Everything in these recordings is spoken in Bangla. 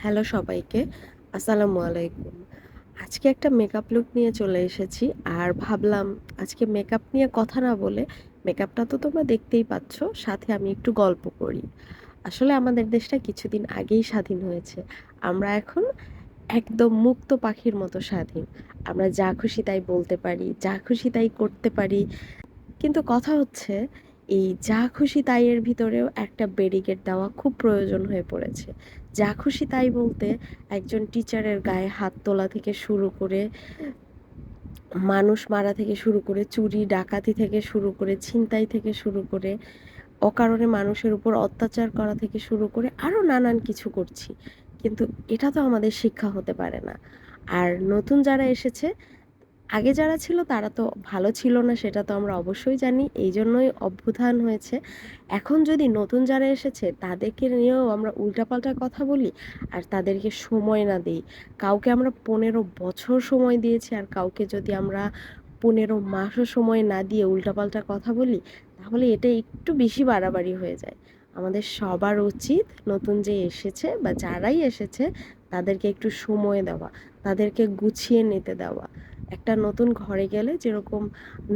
হ্যালো সবাইকে, আসসালামু আলাইকুম। আজকে একটা মেকআপ লুক নিয়ে চলে এসেছি। আর ভাবলাম আজকে মেকআপ নিয়ে কথা না বলে, মেকআপটা তো তোমরা দেখতেই পাচ্ছ, সাথে আমি একটু গল্প করি। আসলে আমাদের দেশটা কিছুদিন আগেই স্বাধীন হয়েছে। আমরা এখন একদম মুক্ত পাখির মতো স্বাধীন। আমরা যা খুশি তাই বলতে পারি, যা খুশি তাই করতে পারি। কিন্তু কথা হচ্ছে, এই যা খুশি তাই এর ভিতরেও একটা ব্যারিকেড দেওয়া খুব প্রয়োজন হয়ে পড়েছে। যা খুশি তাই বলতে একজন টিচারের গায়ে হাত তোলা থেকে শুরু করে, মানুষ মারা থেকে শুরু করে, চুরি ডাকাতি থেকে শুরু করে, ছিনতাই থেকে শুরু করে, অকারণে মানুষের উপর অত্যাচার করা থেকে শুরু করে আরো নানান কিছু করছি। কিন্তু এটা তো আমাদের শিক্ষা হতে পারে না। আর নতুন যারা এসেছে, আগে যারা ছিল তারা তো ভালো ছিল না, সেটা তো আমরা অবশ্যই জানি, এই জন্যই অভ্যুত্থান হয়েছে। এখন যদি নতুন যারা এসেছে তাদেরকে নিয়েও আমরা উল্টাপাল্টা কথা বলি আর তাদেরকে সময় না দিই, কাউকে আমরা 15 বছর সময় দিয়েছি আর কাউকে যদি আমরা 15 মাসও সময় না দিয়ে উল্টাপাল্টা কথা বলি, তাহলে এটা একটু বেশি বাড়াবাড়ি হয়ে যায়। আমাদের সবার উচিত নতুন যে এসেছে বা যারাই এসেছে তাদেরকে একটু সময় দেওয়া, তাদেরকে গুছিয়ে নিতে দেওয়া। একটা নতুন ঘরে গেলে যেরকম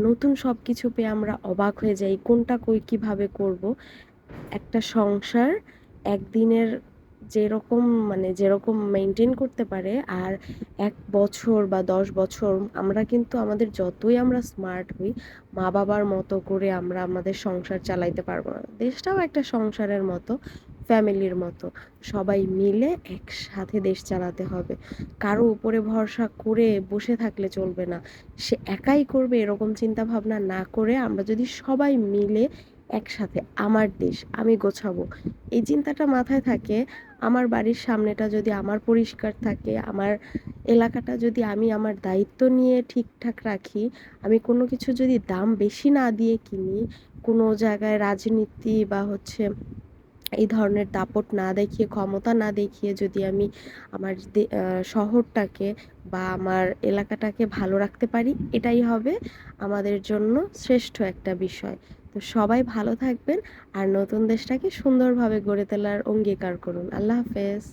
নতুন সব কিছু পেয়ে আমরা অবাক হয়ে যাই, কোনটা কই কিভাবে করব, একটা সংসার একদিনের যেরকম যেরকম মেনটেন করতে পারে, আর 1 বছর বা 10 বছর আমরা কিন্তু আমাদের যতই আমরা স্মার্ট হই, মা বাবার মতো করে আমরা আমাদের সংসার চালাইতে পারবো না। দেশটাও একটা সংসারের মতো, ফ্যামিলির মতো। সবাই মিলে একসাথে দেশ চালাতে হবে। কারো উপরে ভরসা করে বসে থাকলে চলবে না। সে একাই করবে এরকম চিন্তা ভাবনা না করে আমরা যদি সবাই মিলে একসাথে আমার দেশ আমি গোছাবো, এই চিন্তাটা মাথায় থাকে, আমার বাড়ির সামনেটা যদি আমার পরিষ্কার থাকে, আমার এলাকাটা যদি আমি আমার দায়িত্ব নিয়ে ঠিকঠাক রাখি, আমি কোনো কিছু যদি দাম বেশি না দিয়ে কিনি, কোনো জায়গায় রাজনীতি বা হচ্ছে এই ধরনের দাপট না দেখিয়ে, ক্ষমতা না দেখিয়ে যদি আমি আমার শহরটাকে বা আমার এলাকাটাকে ভালো রাখতে পারি, এটাই হবে আমাদের জন্য শ্রেষ্ঠ একটা বিষয়। তো সবাই ভালো থাকবেন আর নতুন দেশটাকে সুন্দরভাবে গড়ে তোলার অঙ্গীকার করুন। আল্লাহ হাফেজ।